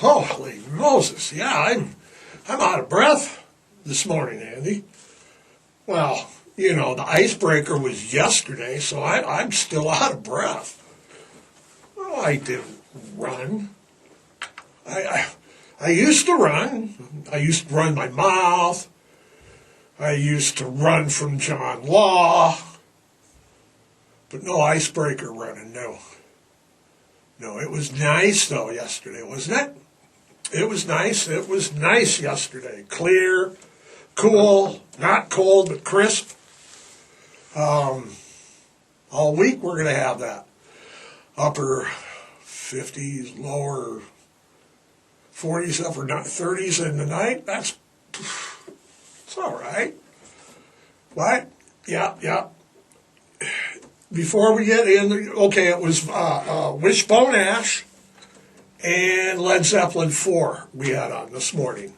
Holy Moses, yeah, I'm out of breath this morning, Andy. Well, you know, the icebreaker was yesterday, so I'm still out of breath. Well, I didn't run. I used to run. I used to run my mouth. I used to run from John Law. But no icebreaker running, no. No, it was nice, though, yesterday, wasn't it? It was nice. It was nice yesterday. Clear, cool, not cold, but crisp. All week we're going to have that. Upper 50s, lower 40s, upper 30s in the night. It's all right. But, yeah. Before we get in, okay, it was Wishbone Ash and Led Zeppelin 4 we had on this morning.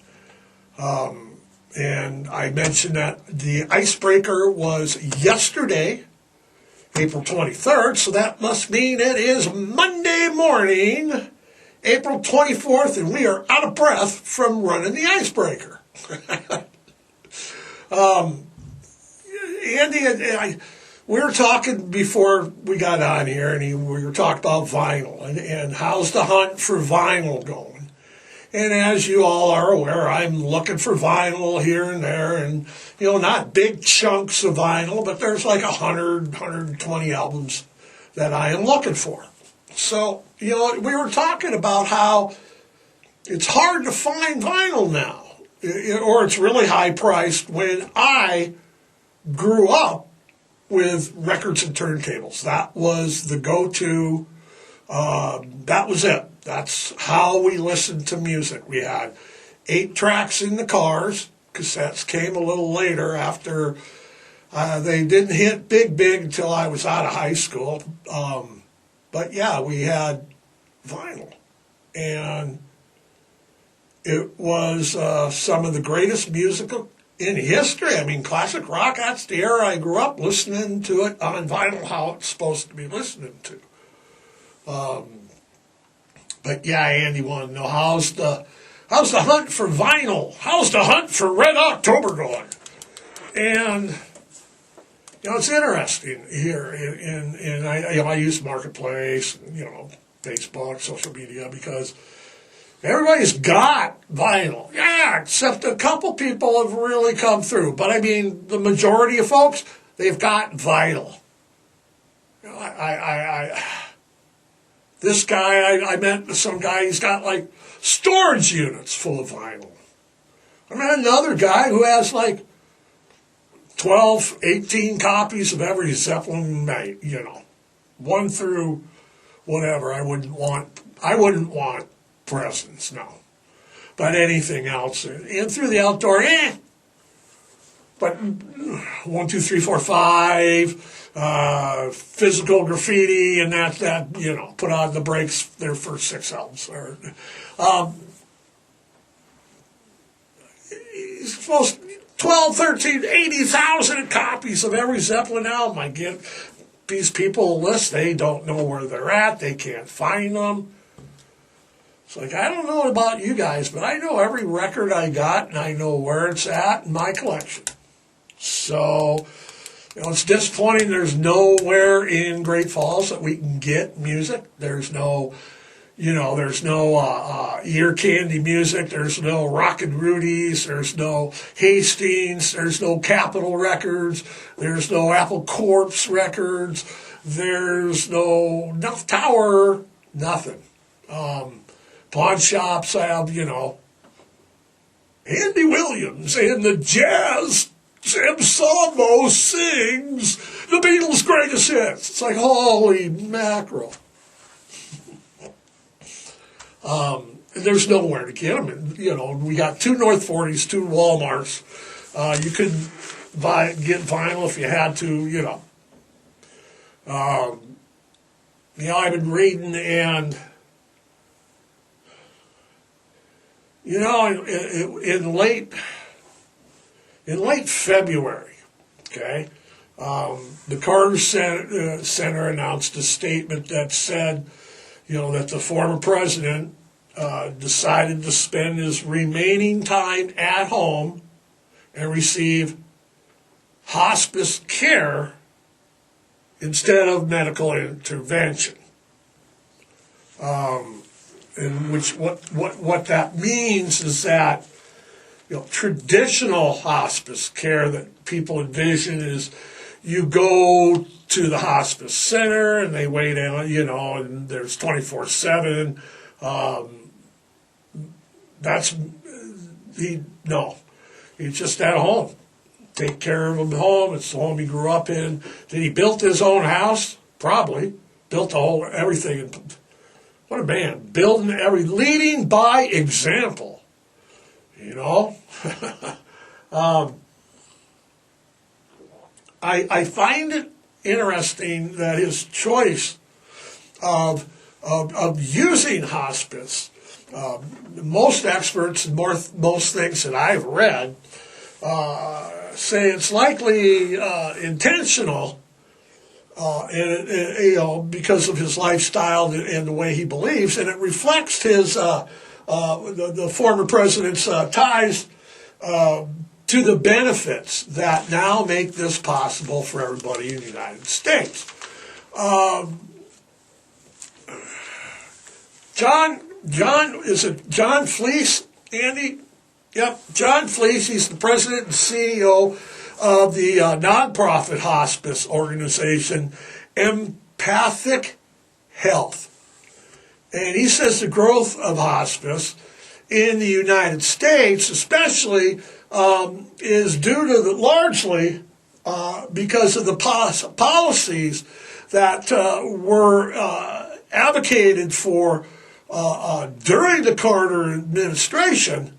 And I mentioned that the icebreaker was yesterday, April 23rd, so that must mean it is Monday morning, April 24th, and we are out of breath from running the icebreaker. Andy, we were talking before we got on here, and we were talking about vinyl, and how's the hunt for vinyl going? And as you all are aware, I'm looking for vinyl here and there, and, you know, not big chunks of vinyl, but there's like 100, 120 albums that I am looking for. So, you know, we were talking about how it's hard to find vinyl now, or it's really high priced. When I grew up with records and turntables, that was the go-to, that was it. That's how we listened to music. We had 8 tracks in the cars. Cassettes came a little later after they didn't hit big until I was out of high school. But yeah, we had vinyl. And it was some of the greatest music in history. I mean, classic rock, that's the era I grew up listening to it on vinyl, how it's supposed to be listening to. But yeah, Andy wanted to know how's the hunt for vinyl? How's the hunt for Red October going? And you know, it's interesting here. I use Marketplace, and, you know, Facebook, social media, because everybody's got vinyl. Yeah, except a couple people have really come through. But I mean, the majority of folks, they've got vinyl. You know, this guy, I met some guy, he's got like storage units full of vinyl. I met another guy who has like 12, 18 copies of every Zeppelin, you know, 1 through whatever. I wouldn't want presents, no. But anything else, and through the outdoor, But 1, 2, 3, 4, 5, physical graffiti, and that you know, put on the brakes their first 6 albums. He's supposed 12, 13, 80,000 copies of every Zeppelin album. I get these people a list. They don't know where they're at. They can't find them. It's like, I don't know about you guys, but I know every record I got, and I know where it's at in my collection. So, you know, it's disappointing there's nowhere in Great Falls that we can get music. There's no, you know, there's no ear candy music. There's no Rockin' Rudy's. There's no Hastings. There's no Capitol Records. There's no Apple Corpse Records. There's no Nuff Tower. Nothing. Pawn shops have, you know, Andy Williams and the Jazz Ensemble sings the Beatles' greatest hits. It's like, holy mackerel. There's nowhere to get them. And, you know, we got 2 North 40s, 2 Walmarts. You could get vinyl if you had to, you know. You know, I've been reading, and you know, in late February, okay, the Carter Center announced a statement that said, you know, that the former president decided to spend his remaining time at home and receive hospice care instead of medical intervention. And what that means is that, traditional hospice care that people envision is you go to the hospice center and they wait in, and there's 24/7. He's just at home. Take care of him at home. It's the home he grew up in. Did he build his own house? Probably. Built everything. What a man. Leading by example. I find it interesting that his choice of using hospice, most experts and most things that I've read say it's likely intentional, because of his lifestyle and the way he believes, and it reflects his the former president's ties to the benefits that now make this possible for everybody in the United States. Is it John Fleece, Andy? Yep, John Fleece. He's the president and CEO of the nonprofit hospice organization, Empathic Health. And he says the growth of hospice in the United States, especially, is due to largely because of the policies that were advocated for during the Carter administration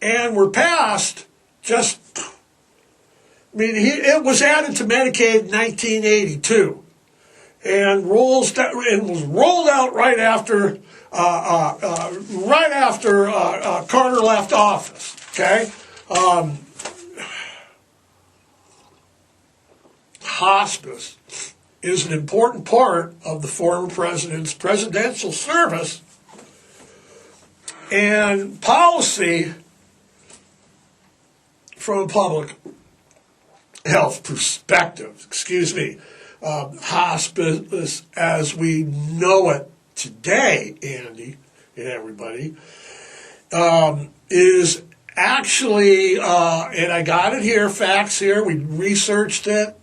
and were passed it was added to Medicaid in 1982 and was rolled out right after Carter left office. Okay, hospice is an important part of the former president's presidential service and policy from a public health perspective. Hospice as we know it today, Andy and everybody, is actually, and I got it here, facts here, we researched it,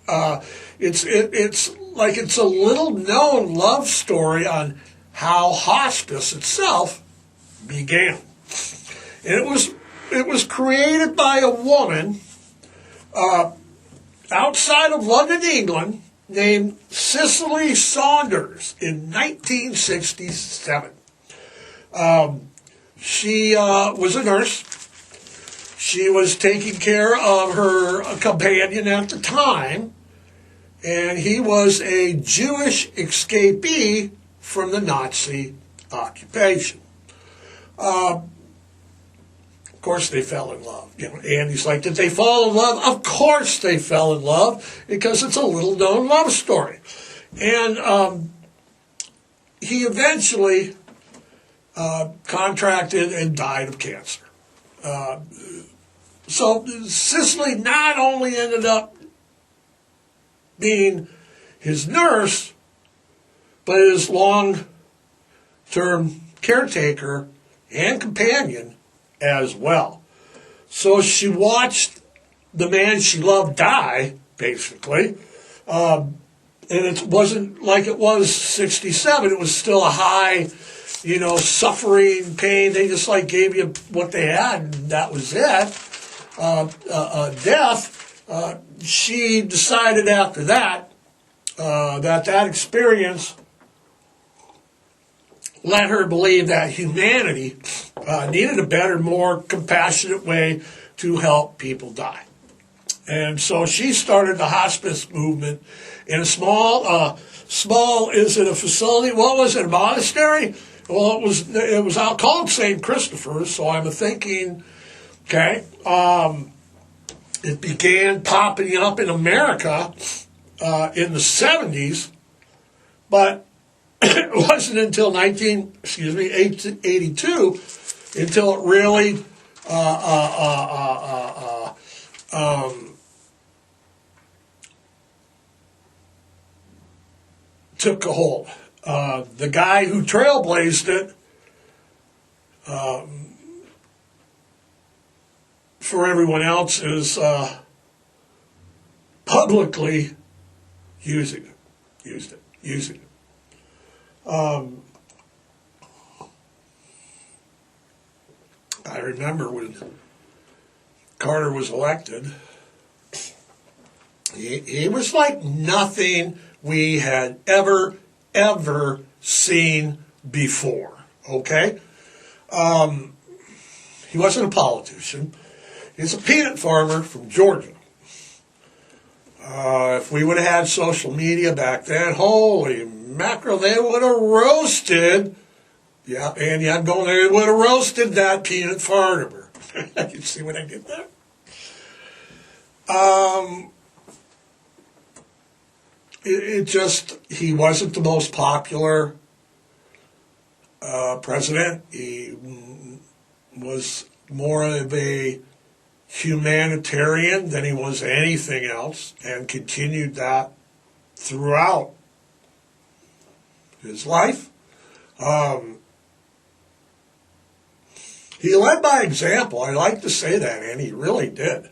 it's a little known love story on how hospice itself began. And it was created by a woman outside of London, England, named Cicely Saunders in 1967. She was a nurse. She was taking care of her companion at the time, and he was a Jewish escapee from the Nazi occupation. Of course, they fell in love. Andy's like, did they fall in love? Of course they fell in love, because it's a little-known love story. And he eventually contracted and died of cancer. So Cicely not only ended up being his nurse, but his long-term caretaker and companion as well. So she watched the man she loved die, basically. And it wasn't like it was 67. It was still a high, suffering, pain. They just gave you what they had, and that was it. Death. She decided after that that experience let her believe that humanity needed a better, more compassionate way to help people die. And so she started the hospice movement in a small, is it a facility? What was it, a monastery? Well, it was out called St. Christopher's, so I'm thinking, okay, it began popping up in America in the 70s, but it wasn't until 1882 until it really took a hold. The guy who trailblazed it for everyone else is publicly using it. I remember when Carter was elected, he was like nothing we had ever seen before, okay? He wasn't a politician. He's a peanut farmer from Georgia. If we would have had social media back then, holy mackerel, they would have roasted, yeah, Andy, I'm going there, they would have roasted that peanut farmer. You see what I did there? He wasn't the most popular president. He was more of a humanitarian than he was anything else, and continued that throughout his life. He led by example. I like to say that, and he really did.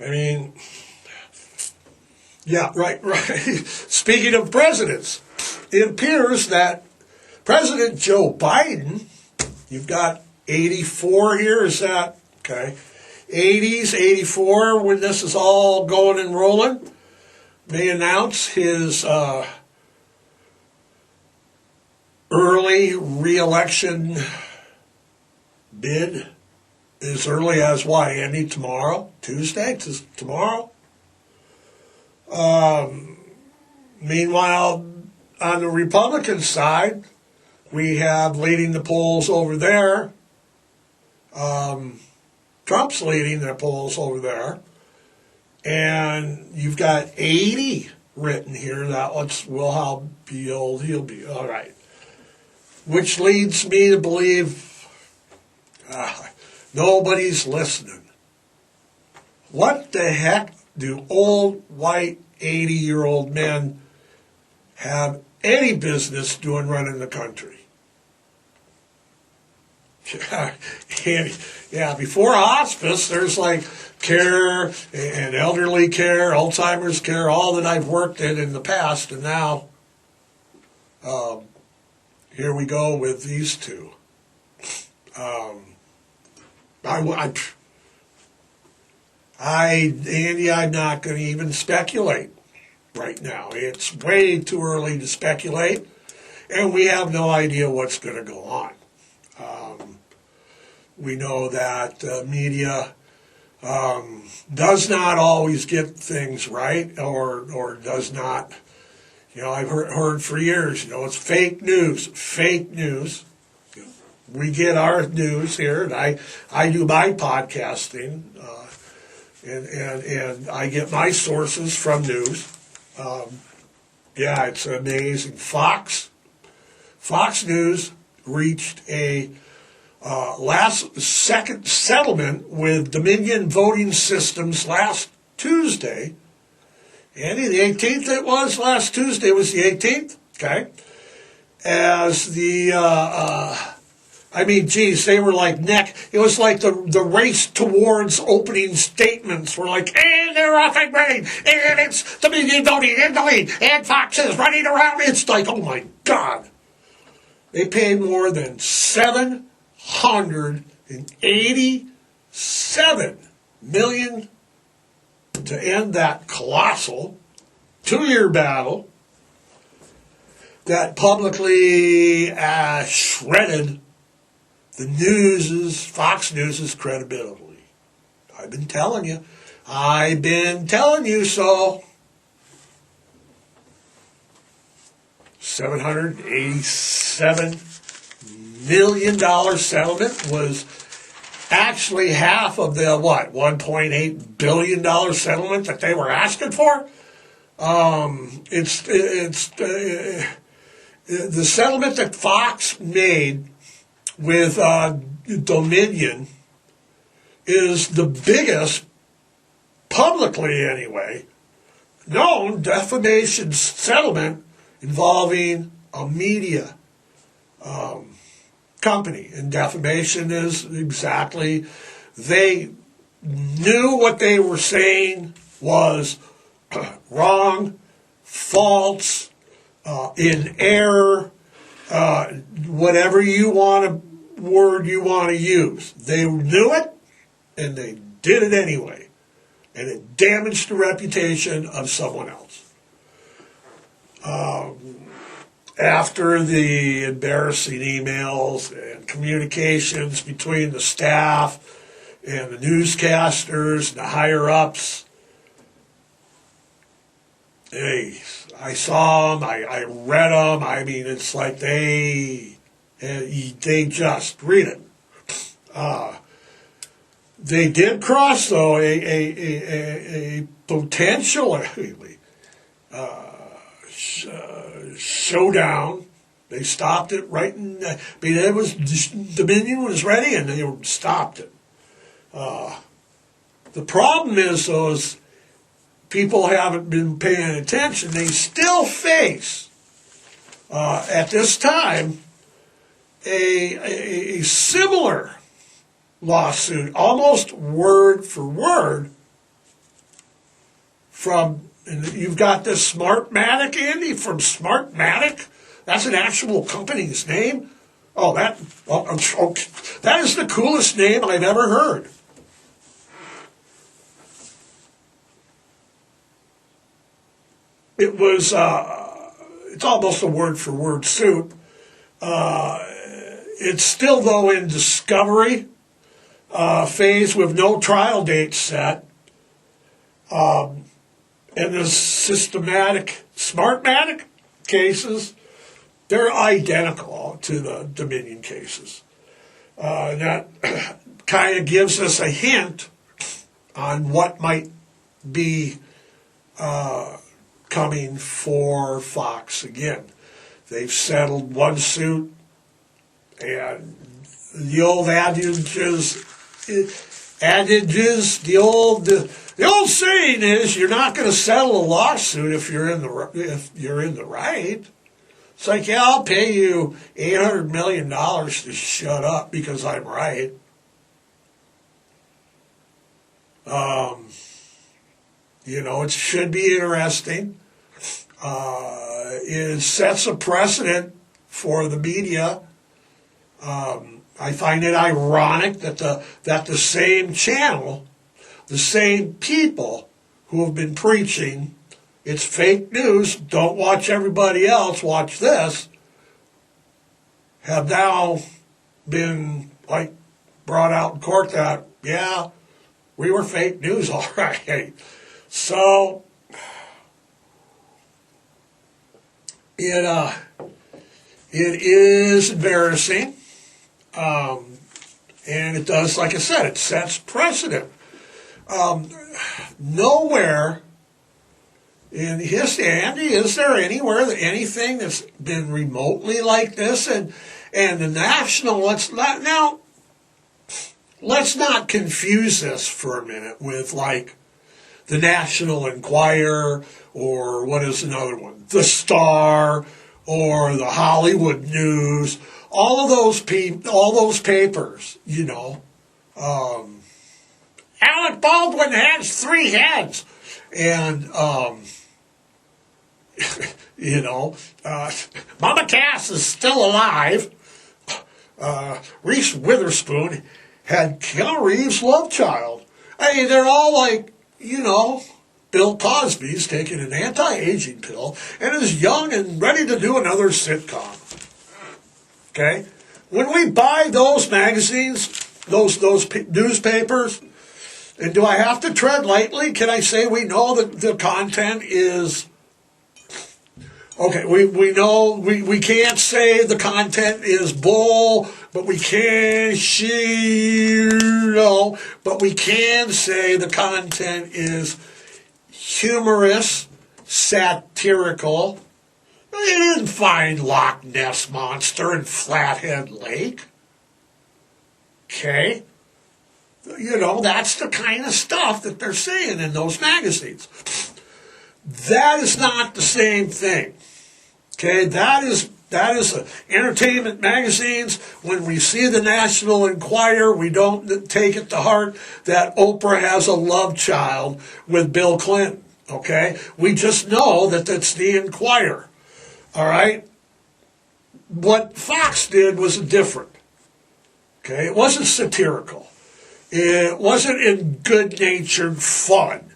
I mean, yeah, right. Speaking of presidents, it appears that President Joe Biden, you've got 84 here, is that, okay, 80s, 84, when this is all going and rolling, may announce his early re-election bid as early as what, Andy, tomorrow? Tuesday? Tomorrow? Meanwhile, on the Republican side, we have leading the polls over there. Trump's leading the polls over there. And you've got 80 written here. That will be old. He'll be all right. Which leads me to believe nobody's listening. What the heck do old, white, 80-year-old men have any business doing running the country? Yeah, before hospice, there's like care and elderly care, Alzheimer's care, all that I've worked in the past, and now here we go with these two. Andy, I'm not going to even speculate right now. It's way too early to speculate, and we have no idea what's going to go on. We know that media does not always get things right, or does not. You know, I've heard for years, it's fake news. We get our news here, and I do my podcasting, and I get my sources from news. Yeah, it's amazing. Fox News reached a second settlement with Dominion Voting Systems last Tuesday. Andy, the 18th it was, last Tuesday was the 18th, okay? As the, they were like it was like the race towards opening statements were like, and they're off and running, and it's Dominion Voting in the lead, and Fox is running around. It's like, oh my God. They paid more than $787 million to end that colossal 2-year battle that publicly shredded Fox News' credibility. I've been telling you so. $787 million settlement was actually half of the, $1.8 billion settlement that they were asking for. The settlement that Fox made with Dominion is the biggest, publicly anyway, known defamation settlement involving a media company. And defamation is exactly, they knew what they were saying was wrong, false, in error, whatever word you want to use. They knew it, and they did it anyway. And it damaged the reputation of someone else. After the embarrassing emails and communications between the staff and the newscasters and the higher-ups, hey, I saw them, I read them. I mean, it's like they just read it. They did cross, though, a potentially showdown. They stopped it right in. I mean, it was Dominion was ready, and they stopped it. The problem is, those people haven't been paying attention. They still face, at this time, a similar lawsuit, almost word for word, from, and you've got this Smartmatic, Andy, from Smartmatic. That's an actual company's name. Oh, that is the coolest name I've ever heard. It was, it's almost a word for word suit. It's still, though, in discovery phase with no trial date set. And the Smartmatic cases, they're identical to the Dominion cases. And that kind of gives us a hint on what might be coming for Fox again. They've settled one suit, and the old adages, the old saying is, you're not going to settle a lawsuit if you're in the right. It's like, yeah, I'll pay you $800 million to shut up because I'm right. It should be interesting. It sets a precedent for the media. I find it ironic that the same channel, the same people who have been preaching, it's fake news, don't watch everybody else, watch this, have now been brought out in court that, yeah, we were fake news, all right. So it is embarrassing. And it does, like I said, it sets precedent. Nowhere in history, Andy, is there anywhere that anything that's been remotely like this? And the national, let's not confuse this for a minute with the National Enquirer, or what is another one? The Star, or the Hollywood News. All of those papers, Alec Baldwin has 3 heads, and Mama Cass is still alive. Reese Witherspoon had Keanu Reeves' love child. I mean, they're all Bill Cosby's taking an anti-aging pill and is young and ready to do another sitcom. Okay? When we buy those magazines, those newspapers, and do I have to tread lightly? Can I say we know that the content is... Okay, we know, we can't say the content is bull, but we can say the content is humorous, satirical, They didn't find Loch Ness Monster in Flathead Lake. Okay? You know, that's the kind of stuff that they're saying in those magazines. That is not the same thing. Okay? That is entertainment magazines. When we see the National Enquirer, we don't take it to heart that Oprah has a love child with Bill Clinton. Okay? We just know that that's the Enquirer. All right? What Fox did was different. Okay? It wasn't satirical. It wasn't in good-natured fun.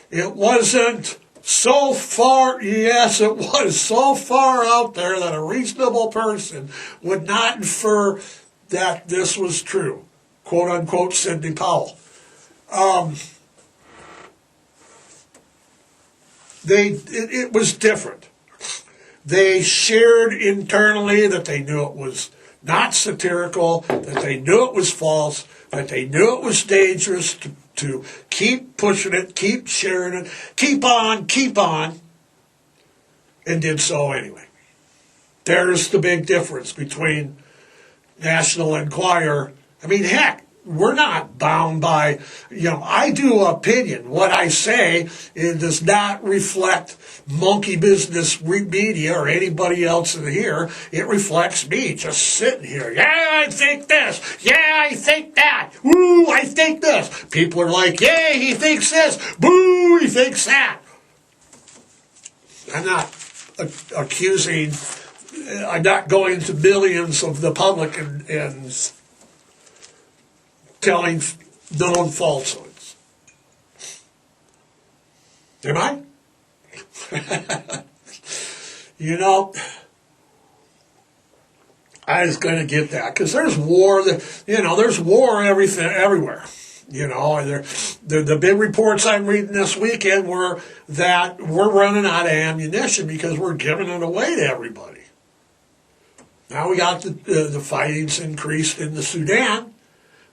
It wasn't so far, yes, it was so far out there that a reasonable person would not infer that this was true. Quote, unquote, Sidney Powell. It was different. They shared internally that they knew it was not satirical, that they knew it was false, that they knew it was dangerous to keep pushing it, keep sharing it, keep on, and did so anyway. There's the big difference between National Enquirer. I mean, heck, we're not bound by, I do opinion. What I say, it does not reflect monkey business media or anybody else in here. It reflects me just sitting here. Yeah, I think this. Yeah, I think that. Woo, I think this. People are like, yeah, he thinks this. Boo, he thinks that. I'm not accusing, I'm not going to millions of the public and telling known falsehoods. Am I? I was going to get that because there's war. There's war everywhere. The big reports I'm reading this weekend were that we're running out of ammunition because we're giving it away to everybody. Now we got the fighting's increased in the Sudan.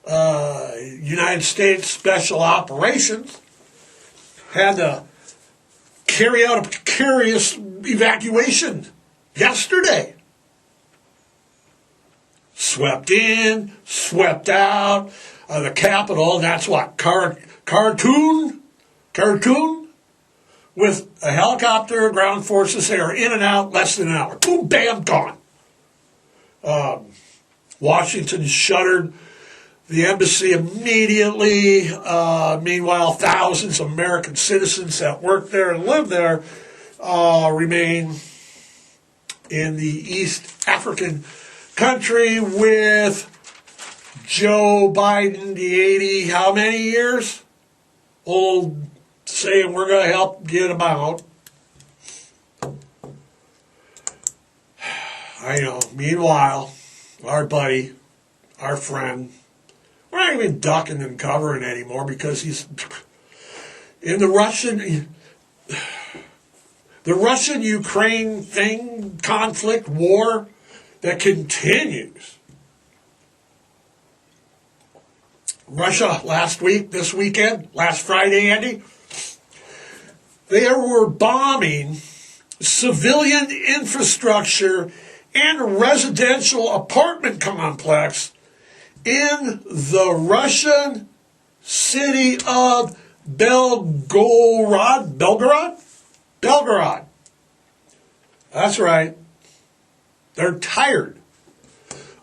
United States Special Operations had to carry out a precarious evacuation yesterday. Swept in, swept out. The capital, that's what, Khartoum, with a helicopter, ground forces there, in and out, less than an hour. Boom, bam, gone. Washington shuttered the embassy immediately. Meanwhile, thousands of American citizens that work there and live there remain in the East African country with Joe Biden, the 80, how many years old, saying we're going to help get them out. I know. Meanwhile, our buddy, our friend, we're not even ducking and covering anymore because he's in the Russian-Ukraine thing, conflict, war that continues. Russia last Friday, Andy, they were bombing civilian infrastructure and a residential apartment complex in the Russian city of Belgorod. That's right. They're tired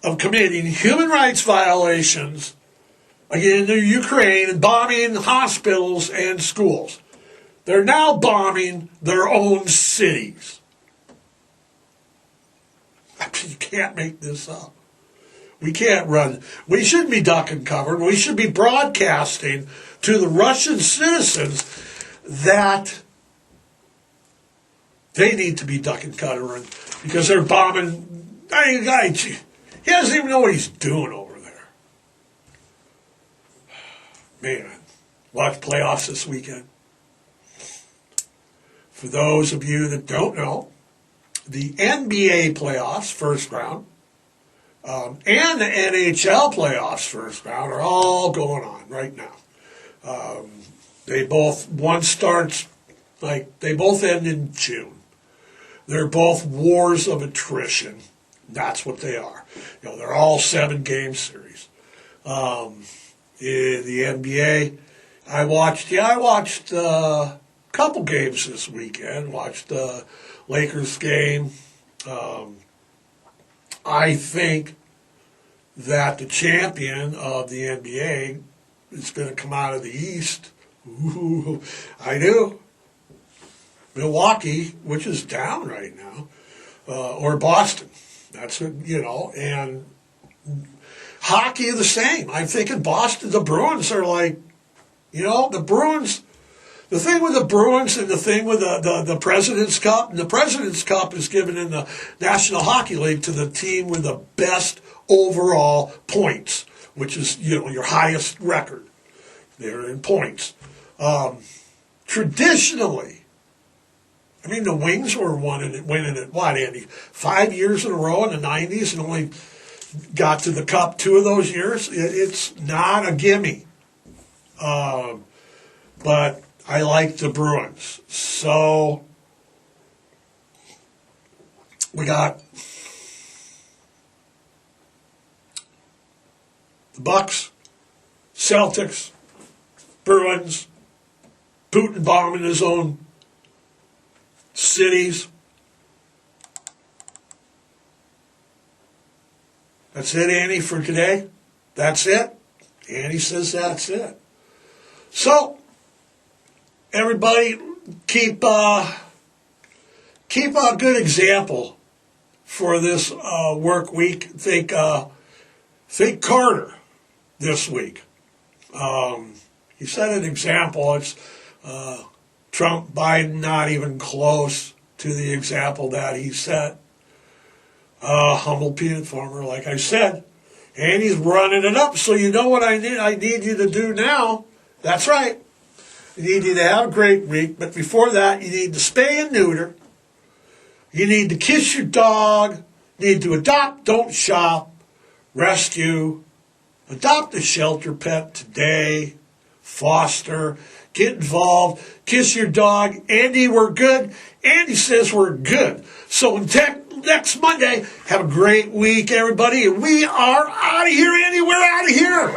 of committing human rights violations again in Ukraine and bombing hospitals and schools. They're now bombing their own cities. I mean, you can't make this up. We can't run. We shouldn't be duck and covered. We should be broadcasting to the Russian citizens that they need to be duck and covering because they're bombing. He doesn't even know what he's doing over there. Man, watch playoffs this weekend. For those of you that don't know, the NBA playoffs, first round, and the NHL playoffs, first round, are all going on right now. They both end in June. They're both wars of attrition. That's what they are. They're all 7-game series. The NBA, I watched a couple games this weekend. Watched the Lakers game. I think that the champion of the NBA is going to come out of the East. Ooh, I do. Milwaukee, which is down right now, or Boston. That's it, and hockey the same. I'm thinking Boston, the Bruins are like, the Bruins. The thing with the Bruins and the thing with the President's Cup, and the President's Cup is given in the National Hockey League to the team with the best overall points, which is, your highest record. They're in points. Traditionally, the Wings were winning it, what, Andy, 5 years in a row in the 90s and only got to the Cup 2 of those years. It's not a gimme. But I like the Bruins. So we got the Bucks, Celtics, Bruins, Putin bombing his own cities. That's it, Annie, for today. That's it. Annie says that's it. So, everybody, keep a good example for this work week. Think Carter this week. He set an example. It's Trump, Biden, not even close to the example that he set. Humble peanut farmer, like I said, and he's running it up. So you know what I need you to do now. That's right. I need you to have a great week, but before that, you need to spay and neuter. You need to kiss your dog. You need to adopt, don't shop, rescue, adopt a shelter pet today, foster, get involved, kiss your dog. Andy, we're good. Andy says we're good. So until next Monday, have a great week, everybody. And we are out of here, Andy. We're out of here.